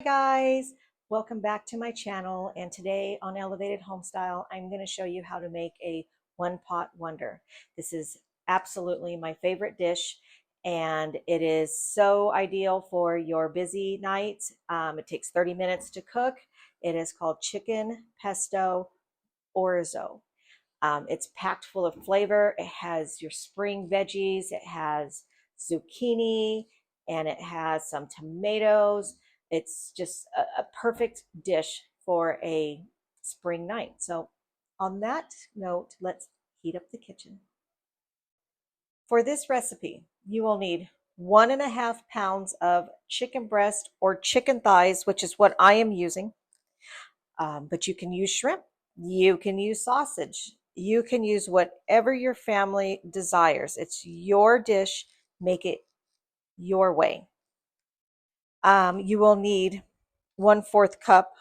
guys, welcome back to my channel, and today on Elevated Homestyle I'm going to show you how to make a one pot wonder. This is absolutely my favorite dish, and it is so ideal for your busy nights. It takes 30 minutes to cook. It is called chicken pesto orzo. It's packed full of flavor. It has your spring veggies, it has zucchini, and it has some tomatoes. It's just a perfect dish for a spring night. So, on that note, let's heat up the kitchen. For this recipe, you will need 1.5 pounds of chicken breast or chicken thighs, which is what I am using. But you can use shrimp, you can use sausage, you can use whatever your family desires. It's your dish, make it your way. You will need 1/4 cup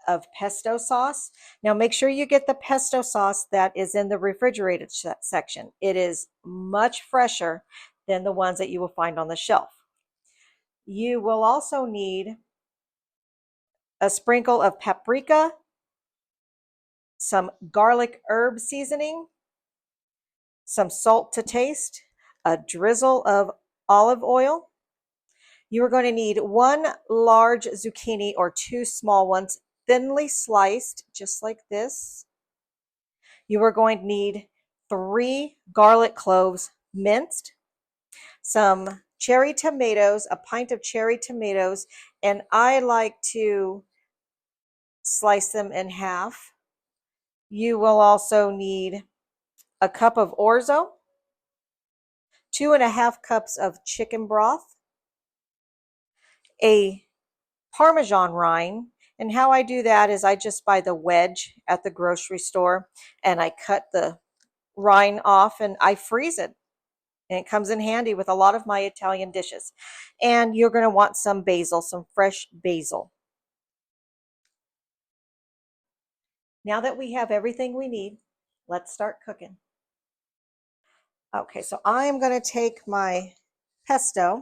of pesto sauce. Now make sure you get the pesto sauce that is in the refrigerated section. It is much fresher than the ones that you will find on the shelf. You will also need a sprinkle of paprika, some garlic herb seasoning, some salt to taste, a drizzle of olive oil. You are going to need 1 large zucchini or 2 small ones, thinly sliced, just like this. You are going to need 3 garlic cloves minced, some cherry tomatoes, a pint of cherry tomatoes, and I like to slice them in half. You will also need a cup of orzo, 2.5 cups of chicken broth, a Parmesan rind. And how I do that is I just buy the wedge at the grocery store and I cut the rind off and I freeze it. And it comes in handy with a lot of my Italian dishes. And you're going to want some basil, some fresh basil. Now that we have everything we need, let's start cooking. Okay, so I am going to take my pesto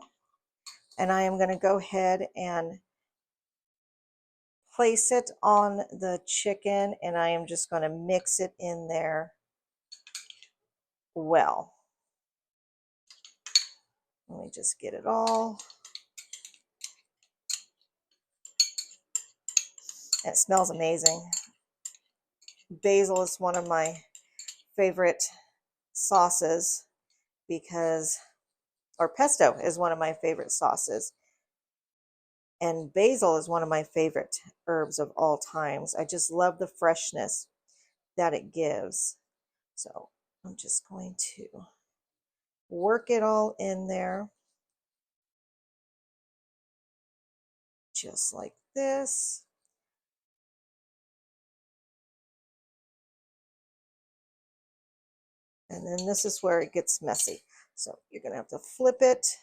and I am going to go ahead and place it on the chicken, and I am just going to mix it in there well. Let me just get it all. It smells amazing. Basil is one of my favorite sauces or pesto is one of my favorite sauces. And basil is one of my favorite herbs of all times. I just love the freshness that it gives. So I'm just going to work it all in there. Just like this. And then this is where it gets messy. So you're going to have to flip it.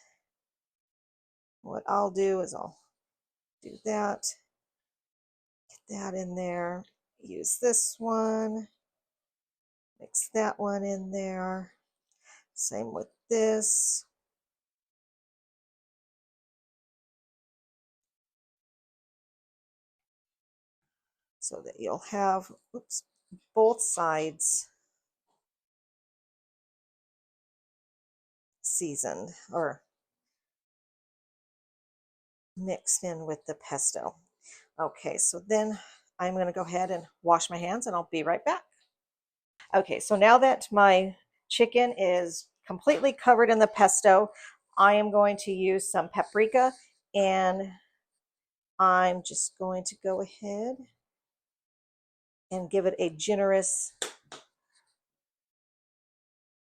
What I'll do is I'll do that. Get that in there. Use this one. Mix that one in there. Same with this. So that you'll have, both sides seasoned or mixed in with the pesto. Okay, so then I'm going to go ahead and wash my hands and I'll be right back. Okay, so now that my chicken is completely covered in the pesto, I am going to use some paprika, and I'm just going to go ahead and give it a generous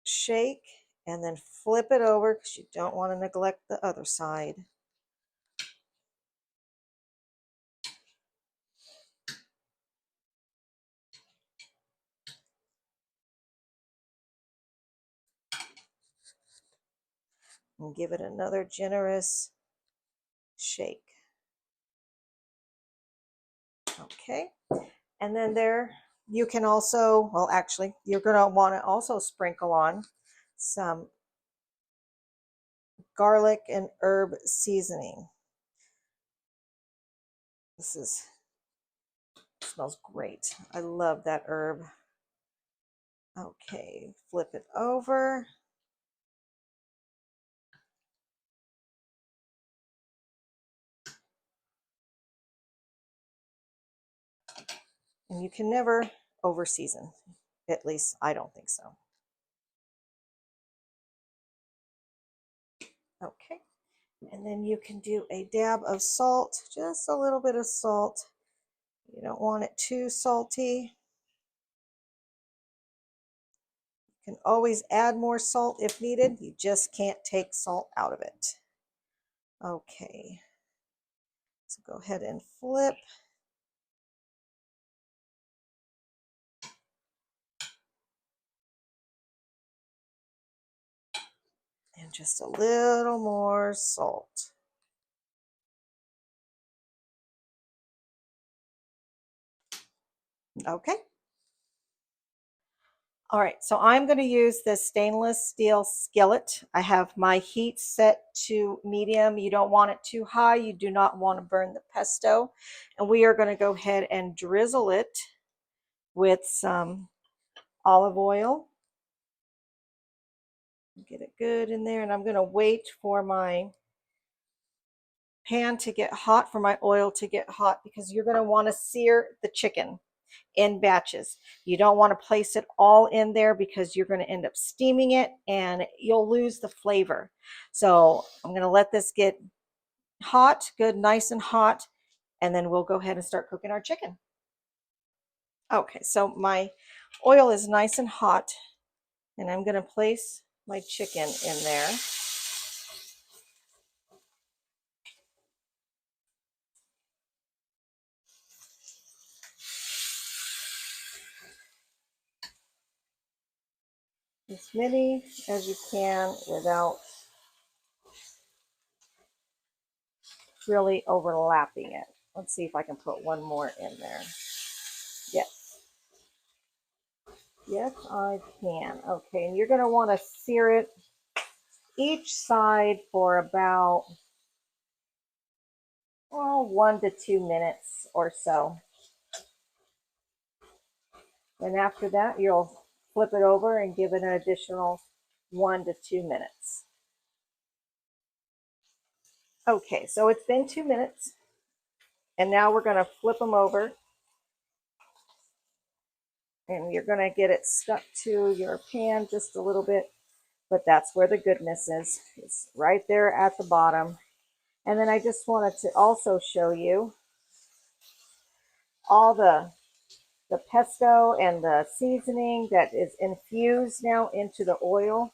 shake and then flip it over because you don't want to neglect the other side. And give it another generous shake. Okay, and then there you can also, well, actually, you're going to want to also sprinkle on some garlic and herb seasoning. Smells great. I love that herb. Okay, flip it over. And you can never over season. At least I don't think so. Okay. And then you can do a dab of salt, just a little bit of salt. You don't want it too salty. You can always add more salt if needed. You just can't take salt out of it. Okay. So go ahead and flip. And just a little more salt. Okay. All right, so I'm going to use this stainless steel skillet. I have my heat set to medium. You don't want it too high. You do not want to burn the pesto. And we are going to go ahead and drizzle it with some olive oil. Get it good in there, and I'm going to wait for my pan to get hot, for my oil to get hot, because you're going to want to sear the chicken in batches. You don't want to place it all in there because you're going to end up steaming it and you'll lose the flavor. So I'm going to let this get hot, good, nice and hot, and then we'll go ahead and start cooking our chicken. Okay, so my oil is nice and hot, and I'm going to place my chicken in there. As many as you can without really overlapping it. Let's see if I can put one more in there. Yes. Yes, I can. Okay, and you're going to want to sear it each side for about, well, 1 to 2 minutes or so. And after that, you'll flip it over and give it an additional 1 to 2 minutes. Okay, so it's been 2 minutes, and now we're going to flip them over, and you're going to get it stuck to your pan just a little bit, but that's where the goodness is. It's right there at the bottom. And then I just wanted to also show you all the pesto and the seasoning that is infused now into the oil.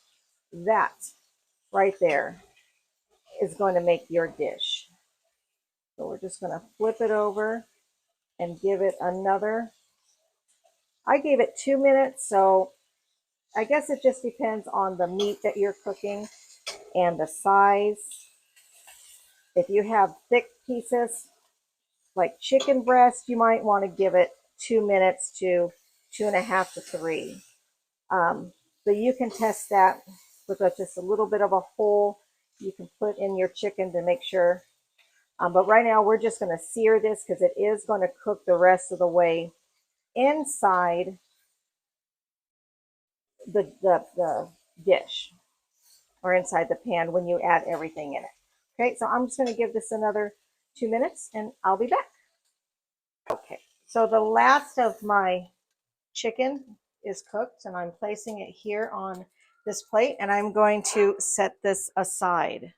That right there is going to make your dish. So we're just going to flip it over and give it another. I gave it 2 minutes, so I guess it just depends on the meat that you're cooking and the size. If you have thick pieces like chicken breast, you might want to give it 2 minutes to 2.5 to 3. But you can test that with just a little bit of a hole you can put in your chicken to make sure. But right now we're just going to sear this because it is going to cook the rest of the way inside the dish or inside the pan when you add everything in it. Okay, so I'm just going to give this another 2 minutes and I'll be back. Okay, so the last of my chicken is cooked and I'm placing it here on this plate and I'm going to set this aside.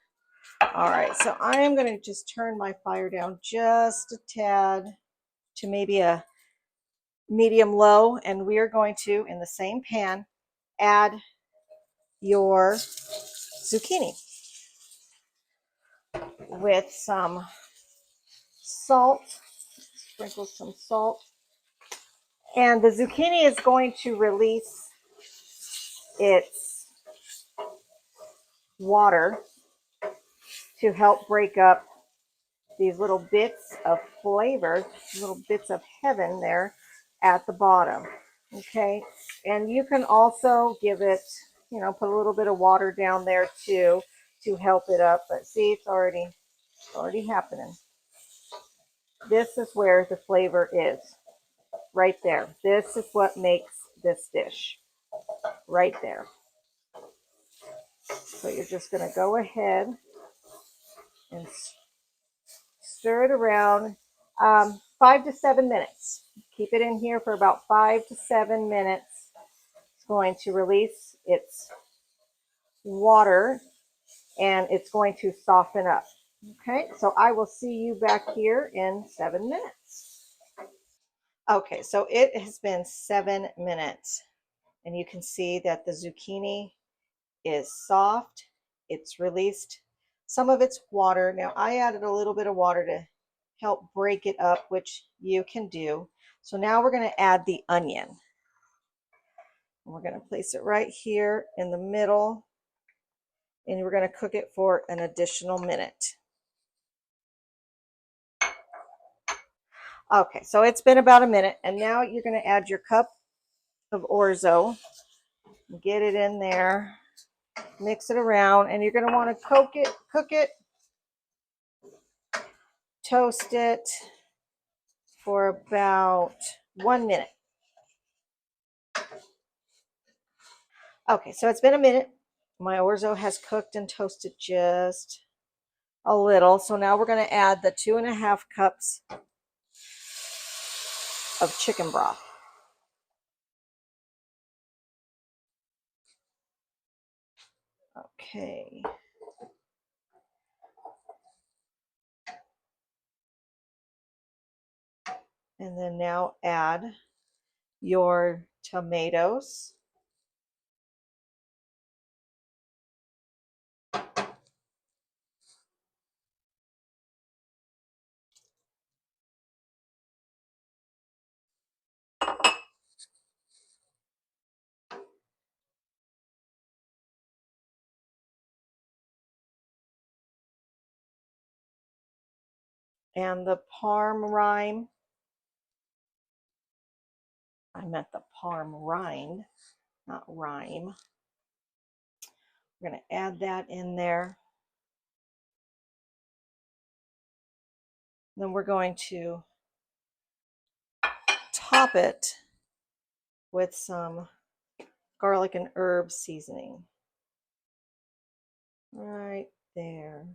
All right, so I am going to just turn my fire down just a tad to maybe a medium low, and we are going to, in the same pan, add your zucchini with some salt, sprinkle some salt, and the zucchini is going to release its water to help break up these little bits of flavor, little bits of heaven there at the bottom. Okay, and you can also give it, put a little bit of water down there too to help it up. But see, it's already happening. This is where the flavor is, right there. This is what makes this dish, right there. So you're just going to go ahead and stir it around 5 to 7 minutes. Keep it in here for about 5 to 7 minutes. It's going to release its water and it's going to soften up. Okay, so I will see you back here in 7 minutes. Okay, so it has been 7 minutes and you can see that the zucchini is soft. It's released some of its water. Now I added a little bit of water to help break it up, which you can do. So now we're going to add the onion. We're going to place it right here in the middle and we're going to cook it for an additional minute. Okay, so it's been about a minute and now you're going to add your cup of orzo. Get it in there, mix it around, and you're going to want to cook it, toast it for about 1 minute. Okay, so it's been a minute. My orzo has cooked and toasted just a little. So now we're going to add the 2.5 cups of chicken broth. Okay. And then now add your tomatoes. And the parm rind. I meant the parm rind, not rhyme. We're going to add that in there. Then we're going to top it with some garlic and herb seasoning. Right there.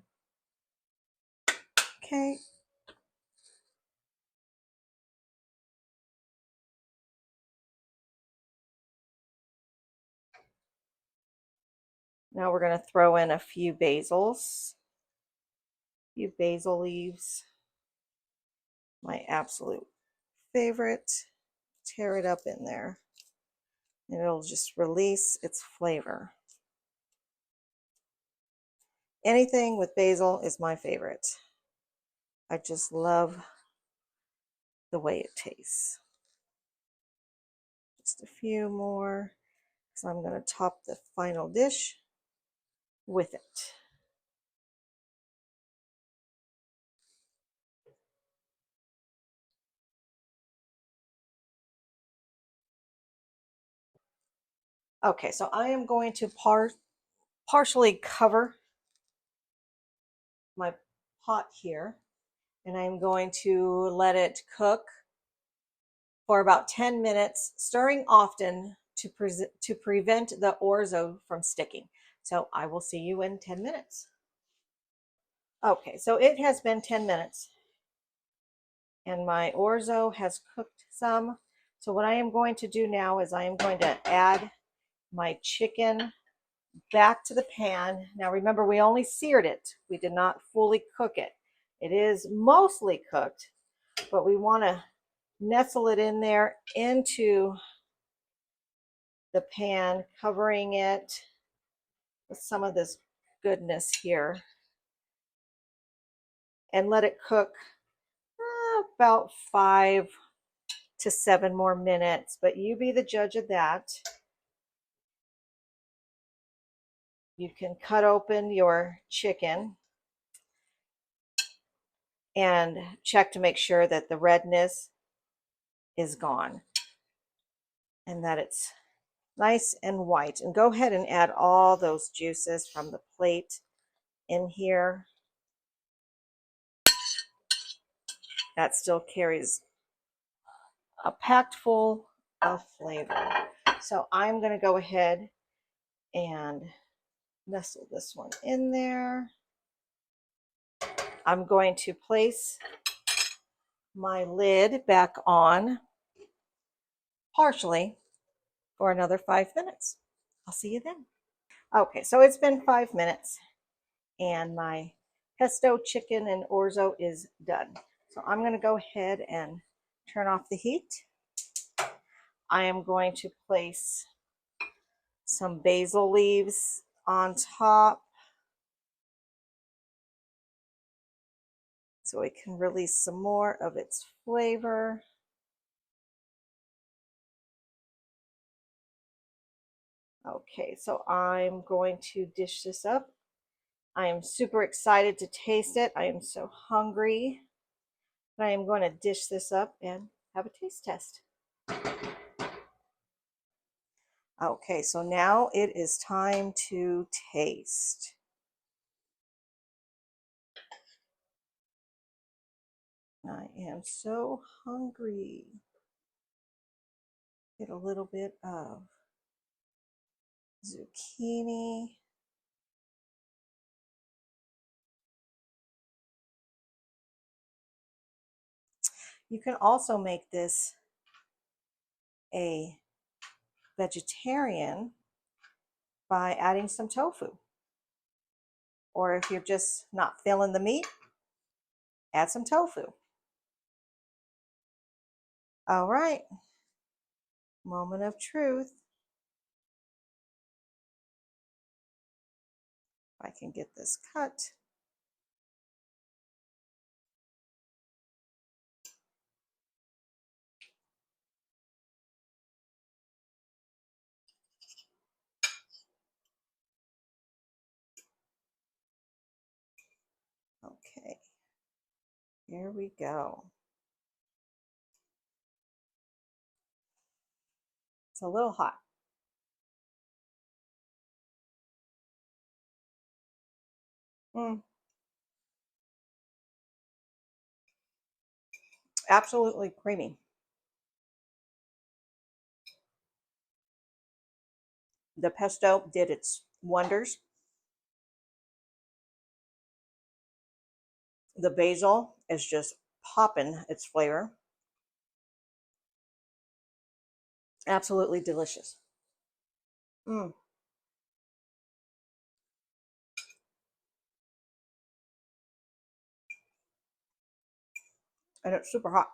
Okay. Now we're going to throw in a few basil leaves. My absolute favorite. Tear it up in there and it'll just release its flavor. Anything with basil is my favorite. I just love the way it tastes. Just a few more, so I'm going to top the final dish with it. Okay, so I am going to partially cover my pot here, and I'm going to let it cook for about 10 minutes, stirring often to prevent the orzo from sticking. So I will see you in 10 minutes. Okay, so it has been 10 minutes and my orzo has cooked some. So what I am going to do now is I am going to add my chicken back to the pan. Now remember, we only seared it. We did not fully cook it. It is mostly cooked, but we want to nestle it in there into the pan, covering it with some of this goodness here, and let it cook about 5 to 7 more minutes, but you be the judge of that. You can cut open your chicken and check to make sure that the redness is gone and that it's nice and white. And go ahead and add all those juices from the plate in here. that still carries a packed full of flavor. So I'm going to go ahead and nestle this one in there. I'm going to place my lid back on partially for another 5 minutes. I'll see you then. Okay, so it's been 5 minutes and my pesto chicken and orzo is done. So I'm going to go ahead and turn off the heat. I am going to place some basil leaves on top so it can release some more of its flavor. Okay, so I'm going to dish this up. I am super excited to taste it. I am so hungry. I am going to dish this up and have a taste test. Okay, so now it is time to taste. I am so hungry. Get a little bit of zucchini. You can also make this a vegetarian by adding some tofu. Or if you're just not feeling the meat, add some tofu. All right, moment of truth. If I can get this cut. Okay, here we go. It's a little hot. Absolutely creamy. The pesto did its wonders. The basil is just popping its flavor. Absolutely delicious. And it's super hot.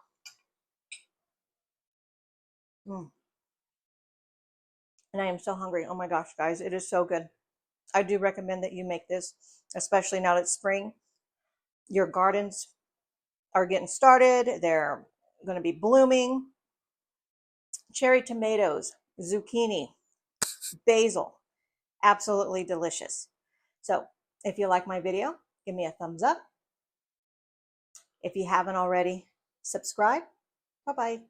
And I am so hungry. Oh my gosh, guys, it is so good. I do recommend that you make this, especially now that it's spring. Your gardens are getting started. They're going to be blooming. Cherry tomatoes, zucchini, basil, absolutely delicious. So if you like my video, give me a thumbs up. If you haven't already, subscribe. Bye-bye.